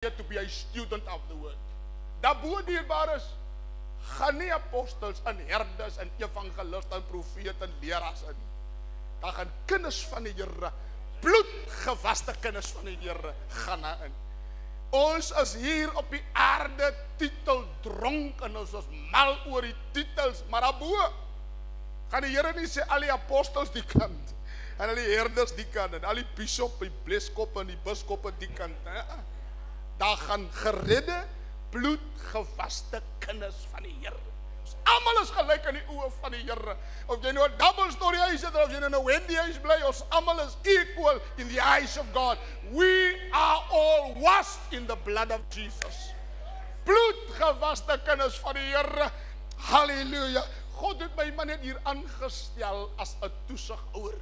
to be a student of the word. Daarbo dierbaar is, gaan nie apostels en herders en evangeliste en profete en leraars in. Daar gaan kinders van die Here, bloedgewaste kinders van die Here, gaan daarin. Ons is hier op die aarde titeldronk en ons is mal oor die titels, maar daarbo gaan die Here nie sê al die apostels die kant en al die herders die kant en al die bishop, die bleskop en die biskoppe die kant. Daar gaan geredde, bloedgewaste kinders van die Here. Ons almal is gelyk in die oë van die Here. Of jy nou 'n double story huis het of jy nou 'n Wendy huis bly, ons almal is equal in the eyes of God. We are all washed in the blood of Jesus. Bloedgewaste kinders van die Here. Halleluja. God het my maar net hier aangestel as 'n toesighouer,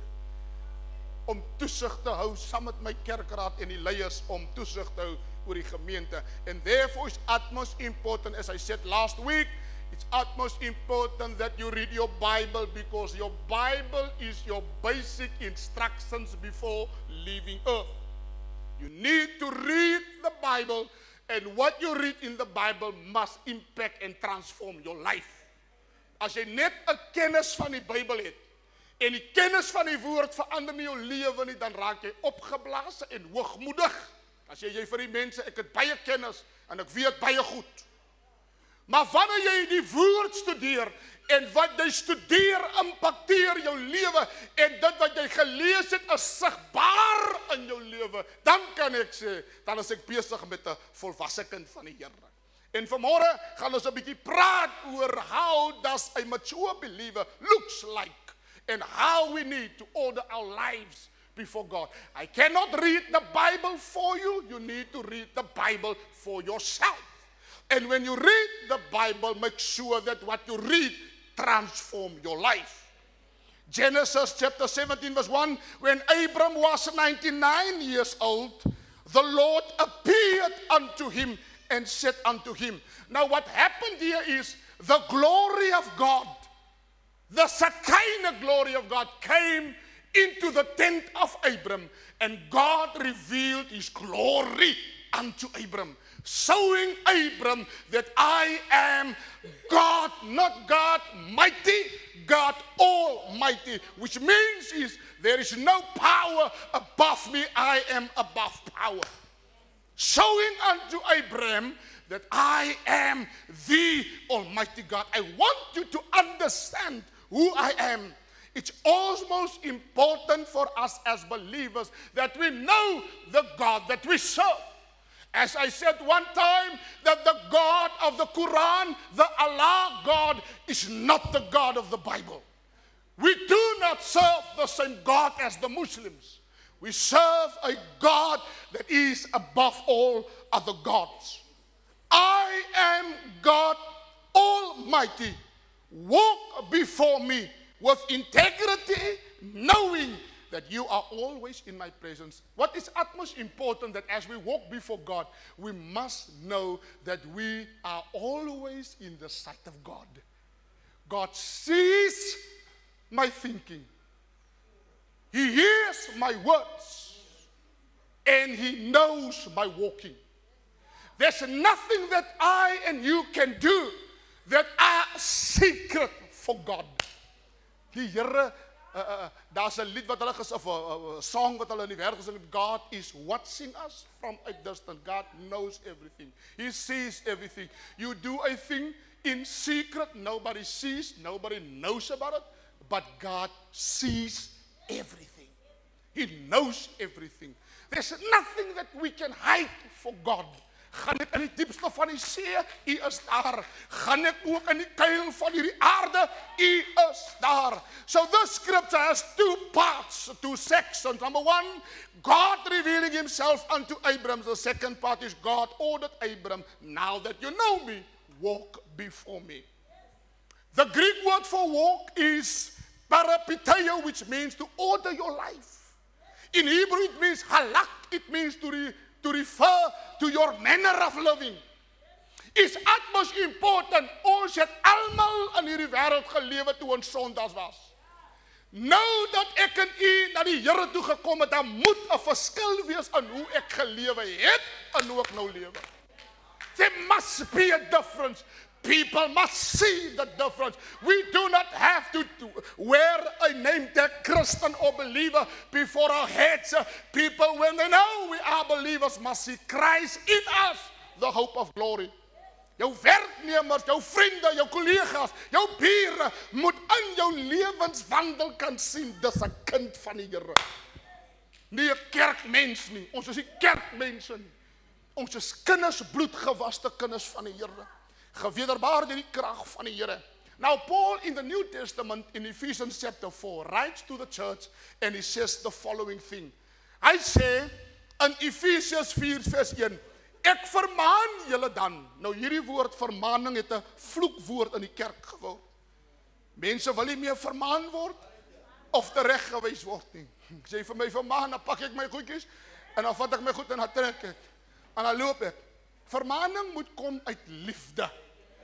om toesig te hou saam met my kerkraad en die leiers, om toesig te hou oor die gemeente. And therefore it's utmost important, as I said last week, it's utmost important that you read your Bible, because your Bible is your basic instructions before leaving earth. You need to read the Bible, and what you read in the Bible must impact and transform your life. As jy net 'n kennis van die Bybel het, en die kennis van die woord verander nie jou lewe nie, dan raak jy opgeblaas en hoogmoedig. As jy vir die mense, ek het baie kennis en ek weet baie goed. Maar wanneer jy die woord studeer en wat jy studeer impakteer jou lewe en dit wat jy gelees het is sigbaar in jou lewe, dan kan ek sê, dan is ek besig met 'n volwasse kind van die Here. En vanmôre gaan ons 'n bietjie praat oor how does a mature believer looks like and how we need to order our lives before God. I cannot read the Bible for you. You need to read the Bible for yourself. And when you read the Bible, make sure that what you read transforms your life. Genesis chapter 17 verse 1, when Abram was 99 years old, the Lord appeared unto him and said unto him. Now what happened here is the glory of God, the Shekinah glory of God came into the tent of Abram, and God revealed his glory unto Abram, showing Abram that I am God, not God mighty, God almighty, which means is there is no power above me, I am above power. Showing unto Abram that I am the Almighty God. I want you to understand who I am. It's almost important for us as believers that we know the God that we serve. As I said one time, that the God of the Quran, the Allah God, is not the God of the Bible. We do not serve the same God as the Muslims. We serve a God that is above all other gods. I am God Almighty. Walk before me with integrity, knowing that you are always in my presence. What is utmost important, that as we walk before God, we must know that we are always in the sight of God. God sees my thinking. He hears my words, and he knows my walking. There's nothing that I and you can do that are secret for God. Die Here, daar's 'n lied wat hulle of 'n song wat hulle in die wêreld gesing het, God is watching us from a distance. God knows everything. He sees everything. You do a thing in secret, nobody sees, nobody knows about it, but God sees everything. He knows everything. There's nothing that we can hide for God. Gaan ek in die diepste van die see, U is daar. Gaan ek ook in die kuil van hierdie aarde, U is daar. So this scripture has two parts, two sections. Number one, God revealing himself unto Abram. The second part is God ordered Abram, now that you know me, walk before me. The Greek word for walk is parapiteo, which means to order your life. In Hebrew it means halak, it means to refer to your manner of living. It's utmost important. Ons het almal in hierdie wêreld gelewe toe ons sondags was. Nou dat ek en u na die Here toe gekom het, dan moet 'n verskil wees in hoe ek gelewe het en hoe ek nou lewe. There must be a difference. People must see the difference. We do not have to wear a name tag, Christian or believer, before our heads. People, when they know we are believers, must see Christ in us, the hope of glory. Jou werknemers, jou vriende, jou collega's, jou bure moet in jou lewenswandel kan sien, dis 'n kind van die Here. Nie 'n kerkmens nie. Ons is nie kerkmense nie. Ons is kinders, bloedgewaste kinders van die Here. Gewederbaar deur die krag van die Here. Now Paul in the New Testament in Ephesians chapter 4 writes to the church and he says the following thing. Hy sê in Ephesians 4 vers 1, ek vermaan julle dan. Nou hierdie woord vermaaning het 'n vloekwoord in die kerk geword. Mense wil nie meer vermaan word of tereggewys word nie. Ek sê vir my vermaan, dan pak ek my goedjies en dan vat ek my goed en dan trek ek. En dan loop ek. Vermaaning moet kom uit liefde.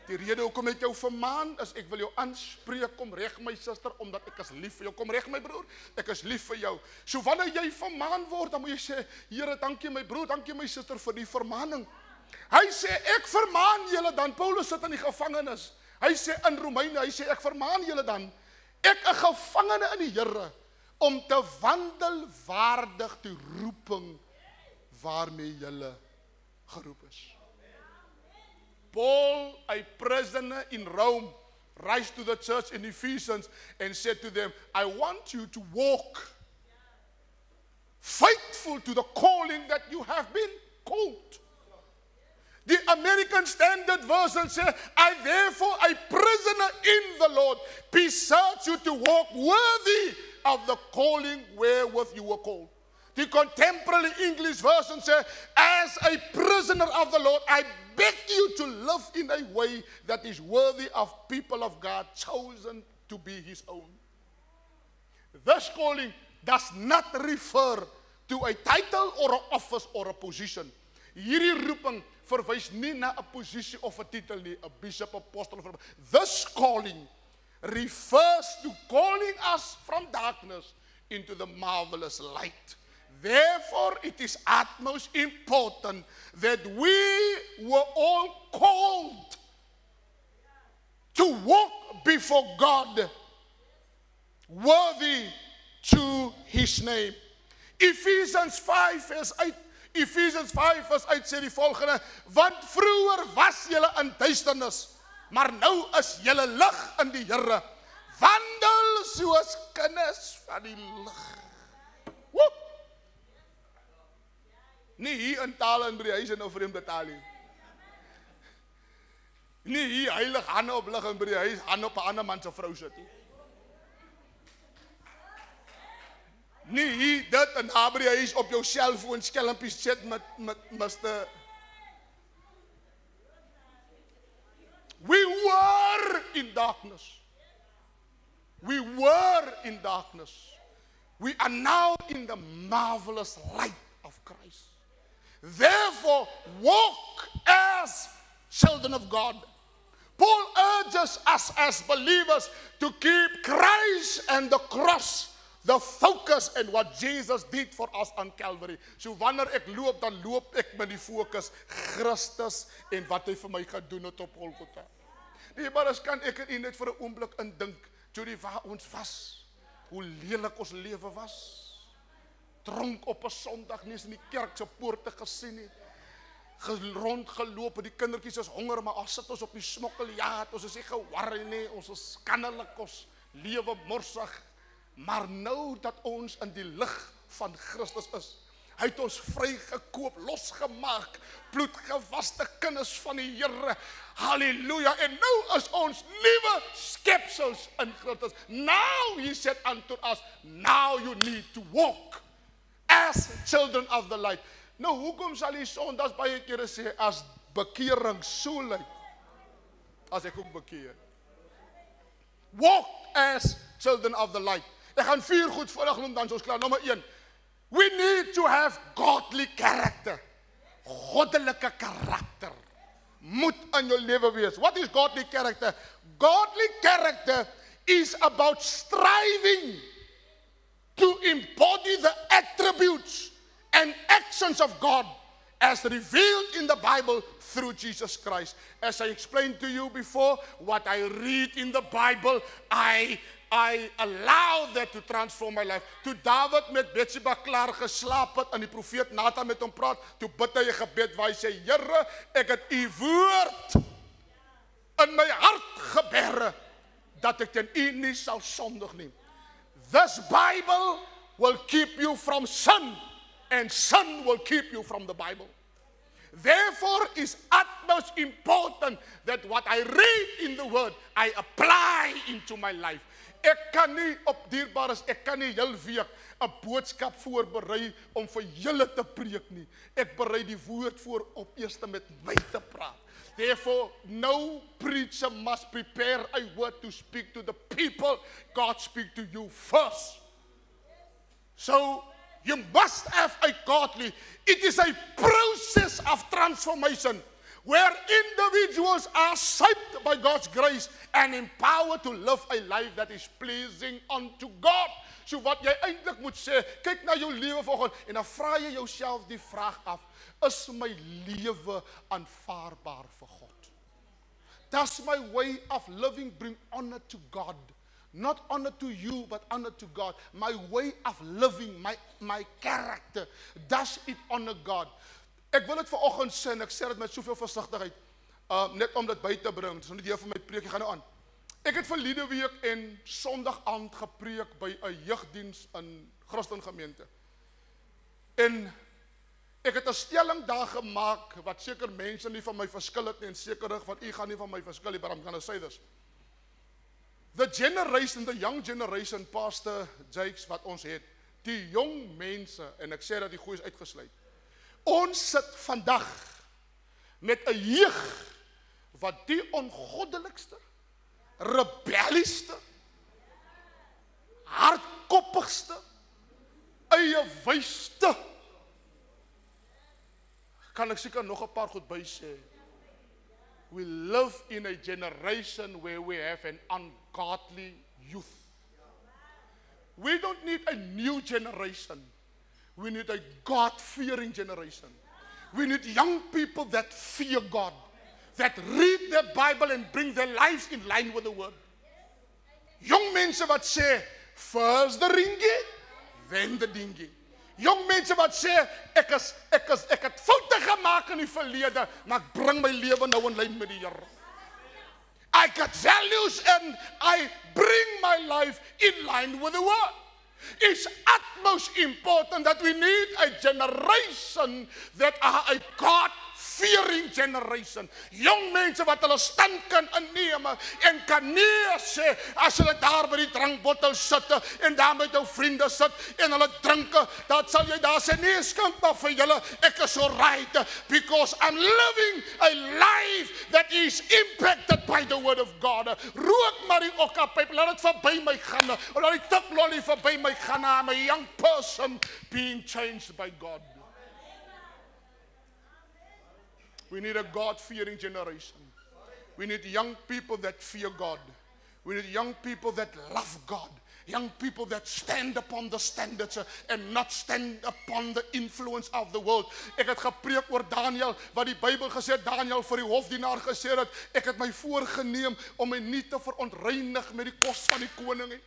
Die rede hoekom ek jou vermaan is ek wil jou aanspreek, kom reg my suster, omdat ek is lief vir jou. Kom reg my broer, ek is lief vir jou. So wanneer jy vermaan word, dan moet jy sê, Here, dankie my broer, dankie my suster vir die vermaaning. Hy sê ek vermaan julle dan. Paulus sit in die gevangenis. Hy sê in Romeine, hy sê ek vermaan julle dan. Ek 'n gevangene in die Here om te wandel waardig die roeping waarmee julle geroep is. Paul, a prisoner in Rome, writes to the church in Ephesians and said to them, I want you to walk faithful to the calling that you have been called. The American Standard Version says, I therefore, a prisoner in the Lord, beseech you to walk worthy of the calling wherewith you were called. The contemporary English version says, as a prisoner of the Lord, I beg you to live in a way that is worthy of people of God, chosen to be his own. This calling does not refer to a title or an office or a position. Hierdie roeping verwys nie na 'n posisie of 'n titel nie, 'n bishop, apostle. This calling refers to calling us from darkness into the marvelous light. Therefore, it is utmost important that we were all called to walk before God worthy to his name. Ephesians 5 vers 8 sê die volgende, want vroeër was julle in duisternis, maar nou is julle lig in die Here. Wandel soos kinders van die lig. Woe! Nie hier in tale in by die huis en nou vreemde taal nie. Nie hier heilig hande op lig en by die huis hande op 'n ander man se vrou sit nie. Nie hier dit en daar by die huis op jou selfoon skelmpies sit met Mr. We were in darkness. We were in darkness. We are now in the marvelous light of Christ. Therefore, walk as children of God. Paul urges us as believers to keep Christ and the cross the focus and what Jesus did for us on Calvary. So wanneer ek loop, dan loop ek met die fokus Christus en wat hy vir my gedoen het op Golgotha. Nee, maar as kan ek en net vir 'n oomblik indink, Jody, waar ons was, hoe lelik ons lewe was. Dronk op 'n Sondag, nie eens in die kerk se poorte gesien nie. Rondgeloop, die kindertjies is honger, maar as sit ons op die smokkeljaat, ons is nie geworry nie, ons is skandelik, ons lewe morsig. Maar nou dat ons in die lig van Christus is, hy het ons vrygekoop, losgemaak, bloedgewaste kinders van die Here. Halleluja. En nou is ons nuwe skepsels in Christus. Now he said unto us, now you need to walk as children of the light. Nou, hoekom sal die Sondags baie kere sê, as bekering so lyk, as ek ook bekeer? Walk as children of the light. Ek gaan 4 goed vinnig noem, dan is ons klaar. Nommer 1. We need to have godly character. Goddelike karakter moet in jou lewe wees. What is godly character? Godly character is about striving to embody the attributes and actions of God as revealed in the Bible through Jesus Christ. As I explained to you before, what I read in the Bible, I allow that to transform my life. Toe David met Bathsheba klaar geslaap het en die profeet Nathan met hom praat, toe bid hy 'n gebed waar hy sê, Here, ek het u woord in my hart geberre, dat ek teen u nie sal sondig nie. This Bible will keep you from sin, and sin will keep you from the Bible. Therefore, it's utmost important that what I read in the Word, I apply into my life. Ek kan nie op dierbares, ek kan nie heel week 'n boodskap voorberei om vir julle te preek nie. Ek berei die woord voor op eers met my te praat. Therefore, no preacher must prepare a word to speak to the people. God speak to you first. So, you must have a godly. It is a process of transformation where individuals are saved by God's grace and empowered to live a life that is pleasing unto God. So wat jy eintlik moet sê, kyk na jou lewe vanoggend en dan vra jy jouself die vraag af, is my lewe aanvaarbaar vir God? Does my way of living bring honor to God? Not honor to you, but honor to God. My way of living, my character, does it honor God? Ek wil dit vanoggend sê en ek sê dit met soveel versigtigheid, net om dit by te bring. Dis nou nie deel van my preek, ek gaan nou aan. Ek het verlede week en Sondag aand gepreek by 'n jeugdiens in Christen gemeente. En ek het 'n stelling daar gemaak wat seker mense nie van my verskil het nie en sekerig van u gaan nie van my verskil nie, but I'm gonna say this. The generation, the young generation, Pastor Jakes, wat ons het, die jong mense, en ek sê dat die goeie is uitgesluit, ons sit vandag met 'n jeug wat die ongoddelikste, rebellieste, hardkoppigste, eie wyste, kan ek seker nog 'n paar goed by sê. We live in a generation where we have an ungodly youth. We don't need a new generation. We need a God-fearing generation. We need young people that fear God, that read the Bible and bring their lives in line with the Word. Jong mense wat sê, first the ringie, then the dingie. Jong mense wat sê, ek het foute gemaak in die verlede, maar ek bring my lewe nou in lyn met die Here. I got values and I bring my life in line with the Word. It's utmost important that we need a generation that are a God-fearing generation. Jong mense wat hulle stand kan inneem en kan nee sê as hulle daar by die drankbottel sit en daar met jou vriende sit en hulle drinke, dat sal jy daar sê, nee, skink maar vir julle, ek is so right, because I'm living a life that is impacted by the Word of God. Rook maar die okkapyp, laat dit verby my gaan, of laat die tiklolly verby my gaan, I'm a young person being changed by God. We need a God-fearing generation. We need young people that fear God. We need young people that love God. Young people that stand upon the standards and not stand upon the influence of the world. Ek het gepreek oor Daniel, wat die Bybel gesê, Daniel vir die hofdienaar gesê het, ek het my voorgeneem om my nie te verontreinig met die kos van die koning nie.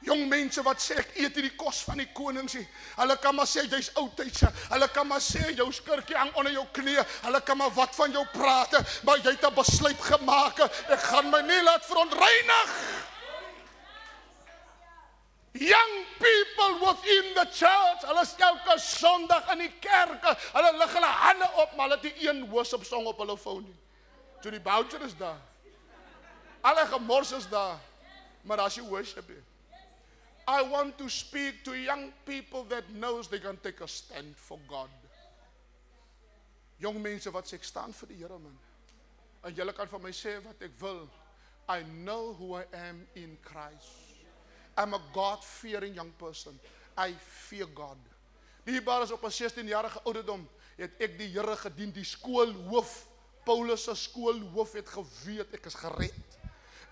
Jong mense wat sê, ek eet die kos van die konings nie. Hulle kan maar sê, jy's oudtydse. Hulle kan maar sê, jou skirtjie hang onder jou knie. Hulle kan maar wat van jou praat, maar jy het 'n besluit gemaak. Ek gaan my nie laat verontreinig. Young people within the church, hulle is elke Sondag in die kerk, hulle lig hulle hande op, maar hulle het nie een worship song op hulle phone nie. So die bouncer is daar. Alle gemors is daar, maar as jy worship nie. I want to speak to young people that knows they can take a stand for God. Jong mense wat sê, ek staan vir die Here, man. En julle kan van my sê wat ek wil. I know who I am in Christ. I'm a God-fearing young person. I fear God. Die Paulus op 'n 16-jarige ouderdom het ek die Here gedien, die skoolhoof, Paulus se skoolhoof het geweet ek is gered.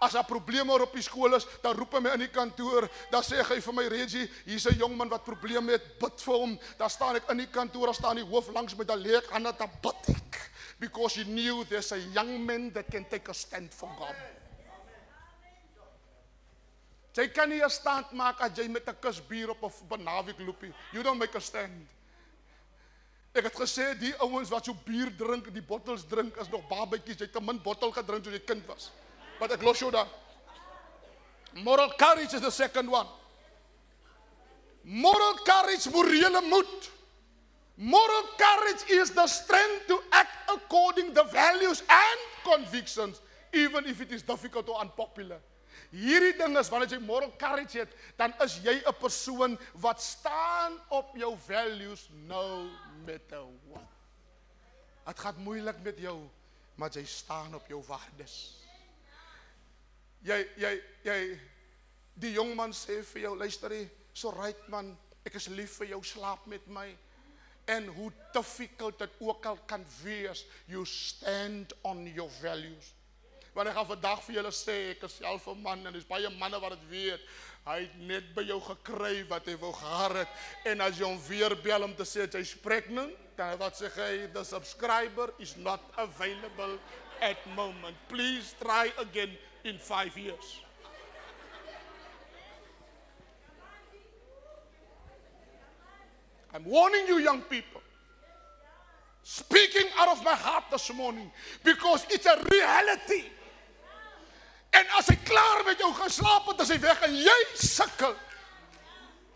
as daar probleme op die skool is, dan roep hy my in die kantoor, dan sê hy vir my, Reggie, hier's 'n jong man wat probleme het, bid vir hom. Dan staan ek in die kantoor, daar staan die hoof langs my, dan lê ek aan dat dan bid ek. Because he knew there's a young man that can take a stand for God. Jy kan nie 'n stand maak as jy met 'n kus bier op 'n naweek loopie. You don't make a stand. Ek het gesê, die ouens wat so bier drink, die bottels drink, is nog babatjies, jy het te min bottel gedrink toe jy kind was. But ek los jou daar. Moral courage is the second one. Moral courage, morele moed. Moral courage is the strength to act according to the values and convictions, even if it is difficult or unpopular. Hierdie ding is, wanneer jy moral courage het, dan is jy 'n persoon wat staan op jou values no matter what. Het gaat moeilik met jou, maar jy staan op jou waardes. Die jongman sê vir jou, luister jy, so right man, ek is lief vir jou, slaap met my. En hoe difficult dit ook al kan wees, you stand on your values. Want ek gaan vandag vir julle sê, ek is self 'n man, en er is baie manne wat dit weet, hy het net by jou gekry wat hy wou gehad het, en as jy hom weer bel om te sê, dat hy pregnant, dan wat sê hy, the subscriber is not available at moment. Please try again in 5 years. I'm warning you, young people, speaking out of my heart this morning, because it's a reality. En as hy klaar met jou geslaap het, as hy weg en jy sukkel,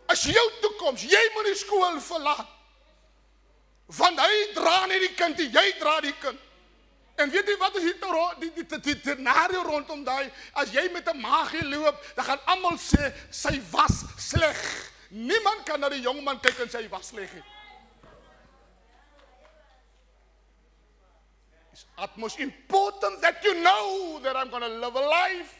as jou toekoms, jy moet die skool verlaat, want hy dra nie die kind, jy dra die kind. En weet jy wat is die scenario rondom daai, as jy met 'n maagie loop, dan gaan almal sê, sy was sleg. Niemand kan na die jong man kyk en sy was sleg nie. It's utmost important that you know that I'm going to live a life.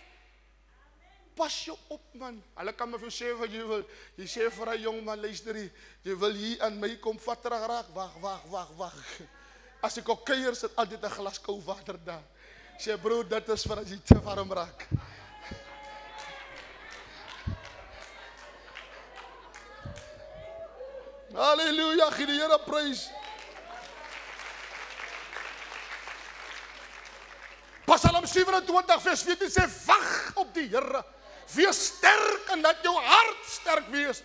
Pas jou op, man. Hulle kan my vir jou sê wat jy wil. Jy sê vir 'n jong man, luister jy wil hier aan my kom vat raak. Wag. As ek op kuier sit altyd 'n glas koue water daar. Sê bro, dit is vir as jy te warm raak. Halleluja, gee die Here prys. Psalm 27 vers 14 sê, wag op die Here. Wees sterk en laat jou hart sterk wees.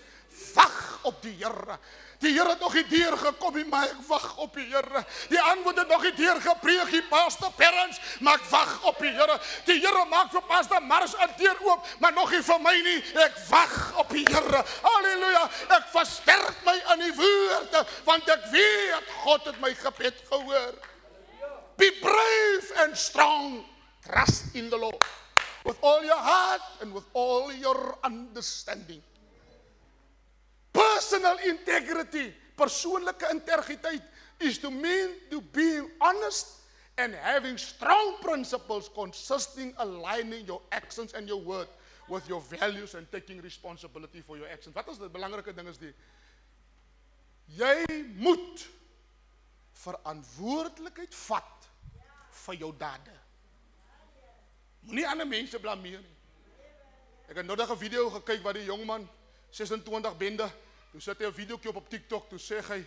Wag op die Here. Die Here het nog nie deur gekom nie, maar ek wag op die Here. Die antwoord het nog nie deur gepreek nie, Pastor Parents, maar ek wag op die Here. Die Here maak vir Pastor Mars 'n deur oop, maar nog nie vir my nie. Ek wag op die Here. Halleluja. Ek versterk my in die woorde, want ek weet God het my gebed gehoor. Be brave and strong. Trust in the Lord with all your heart and with all your understanding. Personal integrity, persoonlike integriteit, is to mean to being honest and having strong principles consisting aligning your actions and your word with your values and taking responsibility for your actions. Wat is die belangrike ding is die? Jy moet verantwoordelikheid vat vir jou dade. Moenie ander mense blameer nie. Ek het nou 'n video gekyk wat die jongman 26 bende, toe sit hy 'n videoetjie op TikTok, toe sê hy,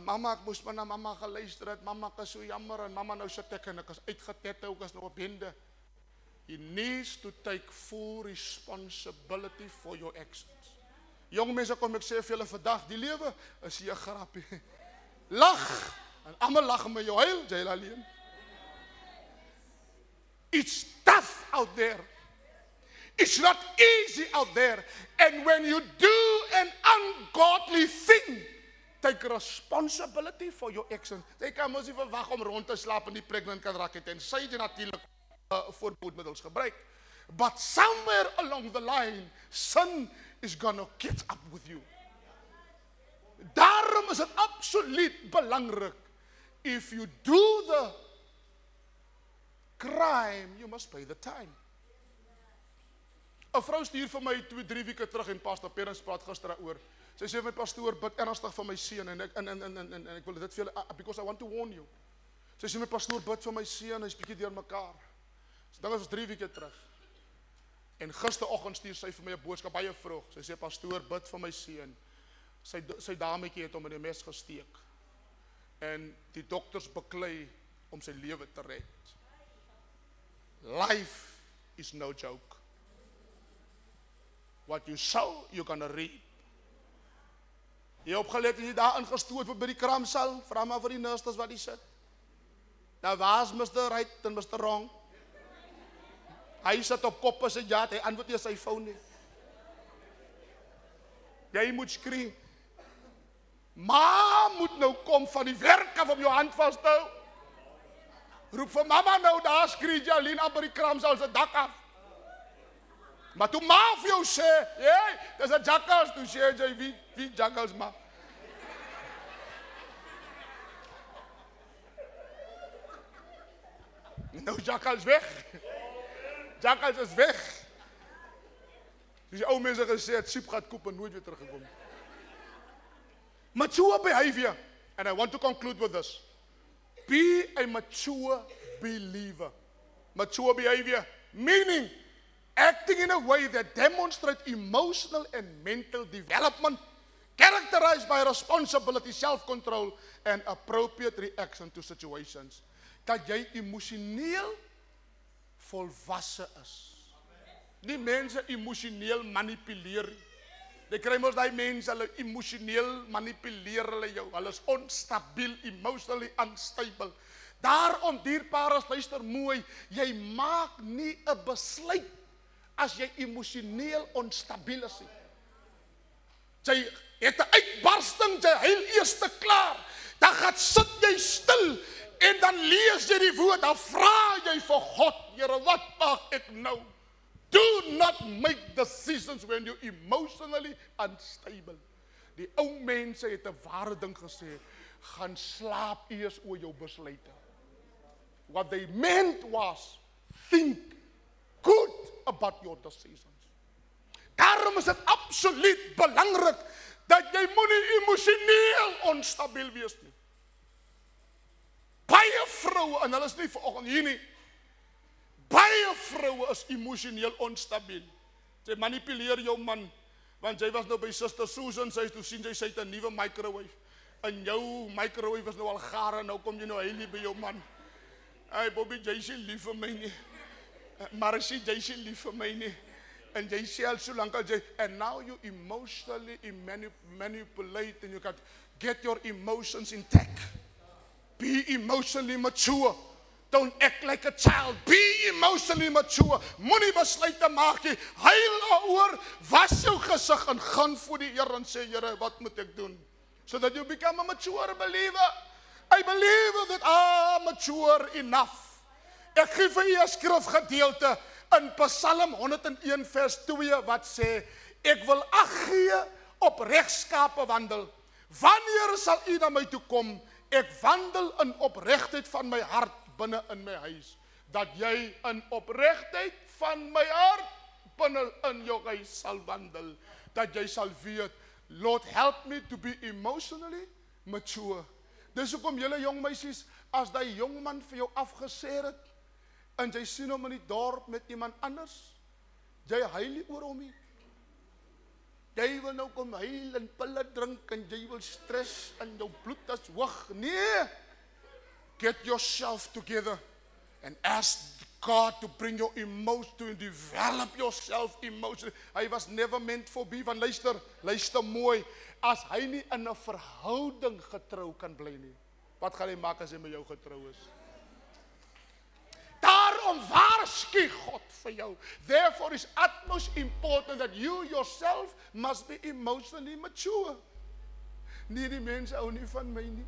mama, ek moes maar na mama geluister het, mama ek is so jammer, en mama nou sit ek en ek is uitgetette, ook as nou 'n bende. He needs to take full responsibility for your actions. Jong mense, kom ek sê vir julle vandag, die lewe is hier 'n grapie. Lag, en almal lag met jou, huil, jy alleen. It's tough out there. It's not easy out there. And when you do an ungodly thing, take responsibility for your actions. Jy kan mos nie verwag om rond te slaap en die pregnant kan raak het, en sy jy natuurlik voorbehoedmiddels gebruik. But somewhere along the line, sin is gonna catch up with you. Daarom is dit absoluut belangrik. If you do the crime, you must pay the time. 'n Vrou stuur vir my 2-3 weke terug en Pastor Parents praat gister daaroor. Sy sê my pastoor bid ernstig vir my seun en ek wil dit vir julle, because I want to warn you. Sy sê my pastoor bid vir my seun, hy's bietjie deurmekaar. So ding was 3 weke terug. En gisteroggend stuur sy vir my 'n boodskap baie vroeg. Sy sê, pastoor, bid vir my seun. Sy dametjie het hom in die mes gesteek. En die dokters beklei om sy lewe te red. Life is no joke. What you sow, you're gonna reap. Jy opgelet en jy daar ingestoot word by die kramsaal, vra maar vir die nurses wat die sit. Nou waar's Mr. Right en Mr. Wrong? Hy sit op kop as 'n jaat, hy antwoord nie sy foon nie. Jy moet skree. Ma moet nou kom van die werk af om jou hand vas te hou. Roep vir mamma nou, daar skree Jolien amper die kramsaal se dak af. Maar toe ma vir jou sê, hey, dis 'n jackals, toe sê jy, wie jackals ma? Nou jackals weg. Jackals is weg. Dus die ou mense gesê het, Siep gaat koop en nooit weer teruggekom. Mature behavior, and I want to conclude with this. Be a mature believer. Mature behavior, meaning acting in a way that demonstrates emotional and mental development, characterized by responsibility, self-control, and appropriate reaction to situations. Dat jy emosioneel volwasse is. Die mense emosioneel manipuleer. Jy kry mos daai mense, hulle emosioneel manipuleer hulle jou. Hulle is onstabiel, emotionally unstable. Daarom, dierpares, luister mooi, jy maak nie 'n besluit as jy emosioneel onstabiel is. Jy het 'n uitbarsting, jy heel eers te klaar. Dan gaan sit jy stil en dan lees jy die woord, dan vra jy vir God, Here, wat maak ek nou? Do not make decisions when you're emotionally unstable. Die ou mense het 'n ware ding gesê, gaan slaap eers oor jou besluite. What they meant was, think good about your decisions. Daarom is dit absoluut belangrik dat jy moenie emosioneel onstabiel wees nie. Baie vroue, en hulle is nie vanoggend hier nie, baie vroue is emosioneel onstabiel. Sy manipuleer jou man, want jy was nou by Suster Susan, sy toe sien sy het 'n nuwe microwave. En jou microwave is nou al gaar, en nou kom jy nou heilig by jou man. Hey Bobby, jy is lief vir my nie. Marcy, jy is lief vir my nie. En jy sê al so lank al jy, and now you emotionally manipulate, and you can get your emotions intact. Be emotionally mature. Don't act like a child. Be emotionally mature. Moenie besluite maak nie. Huil daaroor, was jou gesig en gaan voor die Here en sê, Here, wat moet ek doen? So that you become a mature believer. I believe that I'm mature enough. Ek gee vir u 'n skrifgedeelte in Psalm 101 vers 2 wat sê, ek wil ag gee op regskape wandel. Wanneer sal u na my toe kom? Ek wandel in opregtheid van my hart binne in my huis. Dat jy in opregtheid van my hart binne in jou huis sal wandel. Dat jy sal weet, Lord, help me to be emotionally mature. Dis hoekom julle jong meisies, as daai jong man vir jou afgeseer het, en jy sien hom in die dorp met iemand anders, jy huil nie oor hom nie. Jy wil nou kom huil en pille drink, en jy wil stress, en jou bloed is hoog. Nee! Get yourself together, and ask God to bring your emotion, to develop yourself emotionally. Hy was never meant for be, want luister mooi, as hy nie in 'n verhouding getrou kan bly nie, wat gaan hy maak as hy met jou getrou is? Daarom waarsku God vir jou. Therefore is utmost important that you yourself must be emotionally mature. Nie die mense hou nie van my nie.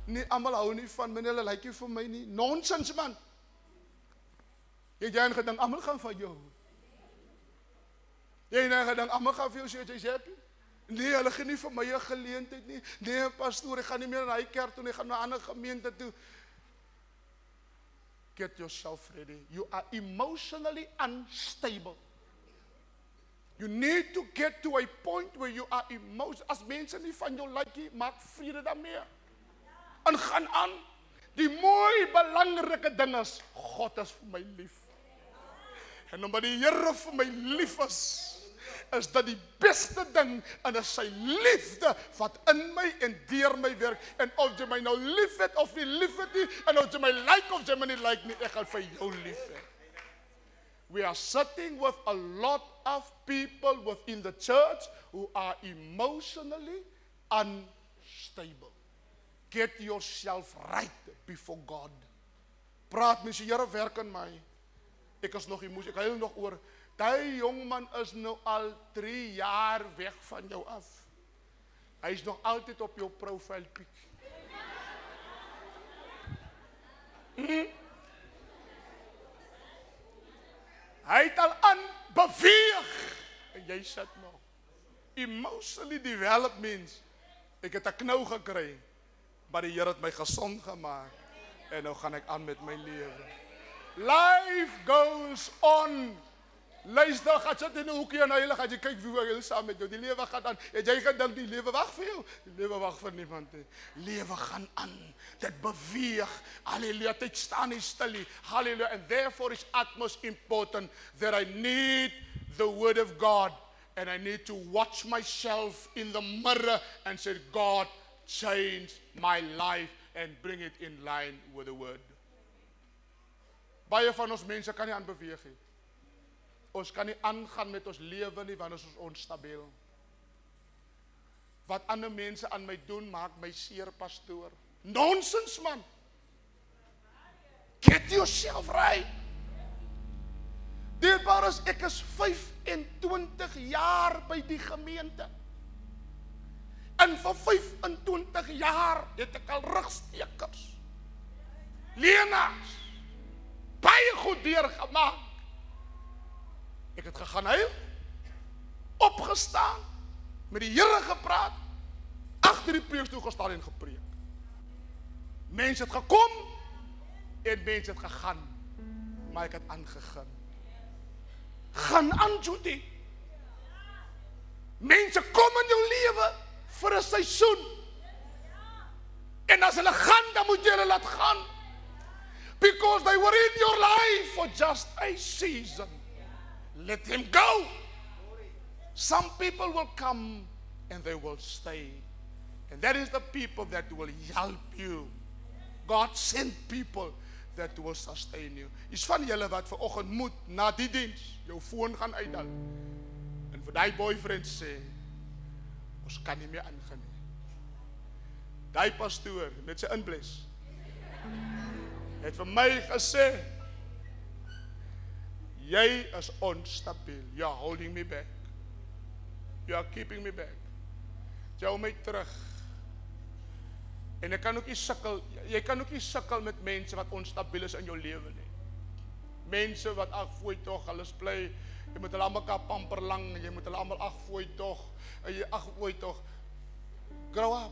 Nie almal hou nie van my, hulle like nie vir my nie. Nonsens man. Jy het gedink almal gaan van jou. Jy het gedink almal gaan vir jou sê jy's happy. Nee, hulle gee nie vir my 'n geleentheid nie. Nee, pastoor, ek gaan nie meer na hy kerk toe nie, ek gaan na 'n ander gemeente toe. Get yourself ready. You are emotionally unstable. You need to get to a point where you are emotional. As mense nie van jou like nie, maak vrede daarmee. En gaan aan. Die mooi belangrike ding is, God is vir my lief. En omdat die Here vir my lief is dit die beste ding, en is sy liefde wat in my en deur my werk, en of jy my nou lief het of nie lief het nie, en of jy my like of jy my nie like nie, ek gaan vir jou lief hê. We are sitting with a lot of people within the church who are emotionally unstable. Get yourself right before God. Praat met die Here, werk in my. Ek is nog emosie, ek huil nog oor. Die jongman is nou al 3 jaar weg van jou af. Hy is nog altyd op jou profielpiek. Hy het al aan beweeg. En jy sit nog. Emotionally developed means, ek het 'n knou gekry, maar die Here het my gesond gemaak. En nou gaan ek aan met my lewe. Life goes on. Luister, gaan sit in 'n hoekie en huil, gaan jy kyk wie wil saam met jou. Die lewe gaan aan. Het jy gedink die lewe wag vir jou? Die lewe wag vir niemand nie. Lewe gaan aan. Dit beweeg. Halleluja, dit staan nie stil nie. Halleluja. And therefore it's utmost important that I need the word of God, and I need to watch myself in the mirror and say, God, change my life and bring it in line with the word. Baie van ons mense kan nie aan beweeg nie. Ons kan nie aangaan met ons lewe nie, want ons is onstabiel. Wat ander mense aan my doen, maak my seer, pastoor. Nonsens, man. Get yourself right. Dierbaar is, ek is 25 jaar by die gemeente. En vir 25 jaar het ek al rugstekers, leenaars, baie goed deurgemaak. Ek het gegaan huil, opgestaan, met die Here gepraat, agter die preekstoel gestaan en gepreek. Mense het gekom, en mense het gegaan, maar ek het aangegaan. Gaan aan, Judy. Mense kom in jou lewe vir 'n seisoen. En as hulle gaan, dan moet jy hulle laat gaan. Because they were in your life for just a season. Let them go. Some people will come and they will stay. And that is the people that will help you. God sent people that will sustain you. Is van julle wat vanoggend moet na die diens jou foon gaan uitdal en vir daai boyfriend sê, ons kan nie meer aangaan nie. Daai pastoor met sy inbles het vir my gesê, jy is onstabiel. You are holding me back. You are keeping me back. Jy hou my terug. En ek kan ook nie sukkel, jy kan ook nie sukkel met mense wat onstabiel is in jou lewe nie. Mense wat fooi tog, hulle is bly, jy moet hulle almal pamper lang, jy moet hulle almal fooi tog, en jy fooi tog. Grow up.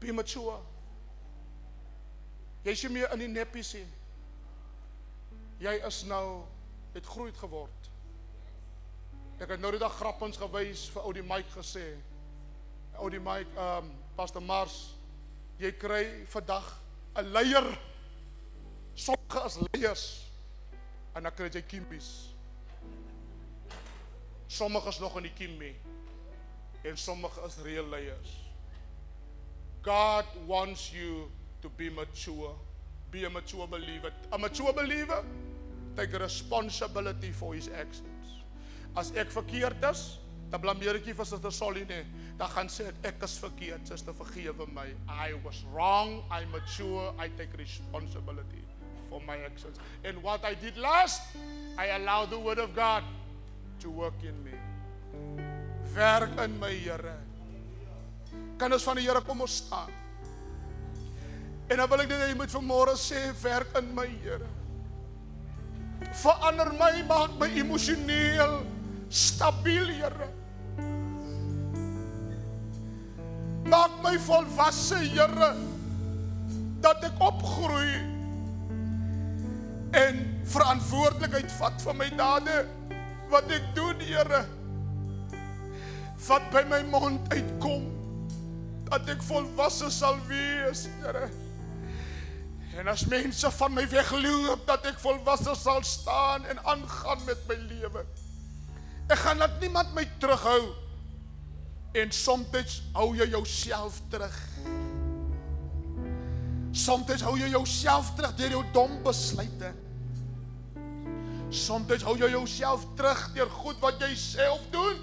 Be mature. Jy is nie meer in die neppies nie. Jy is nou, het groeit geword. Ek het nou die dag grappens gewys vir ou die Mike gesê. Ou die Mike, Pastor Mars, jy kry vandag 'n leier. Sommige is leiers, en dan kry jy kimpies. Sommige is nog in die kimmie, en sommige is real leiers. God wants you to be mature. Be a mature believer. A mature believer take responsibility for his actions. As ek verkeerd is, dan blameer ek nie vir Sister Solly nie. Dan gaan sê ek is verkeerd, Sister, vergewe my. I was wrong, I'm mature, I take responsibility for my actions. And what I did last, I allowed the word of God to work in me. Werk in my, Here. Kan ons van die Here kom ons staan? En dan wil ek dat jy moet vanmôre sê, werk in my, Here. Verander my, maak my emosioneel stabiel, Here. Maak my volwasse, Here, dat ek opgroei en verantwoordelikheid vat vir my dade, wat ek doen, Here, wat by my mond uitkom, dat ek volwasse sal wees, Here. En as mense van my wegloop, dat ek volwasse sal staan en aangaan met my lewe. Ek gaan laat niemand my terughou. En soms hou jy jouself terug. Soms hou jy jouself terug deur jou dom besluite. Soms hou jy jouself terug deur goed wat jy sê of doen.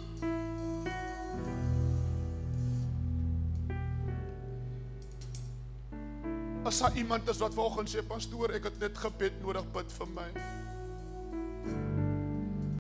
As daar iemand is wat vanoggend sê, pastoor, ek het net gebed nodig, bid vir my.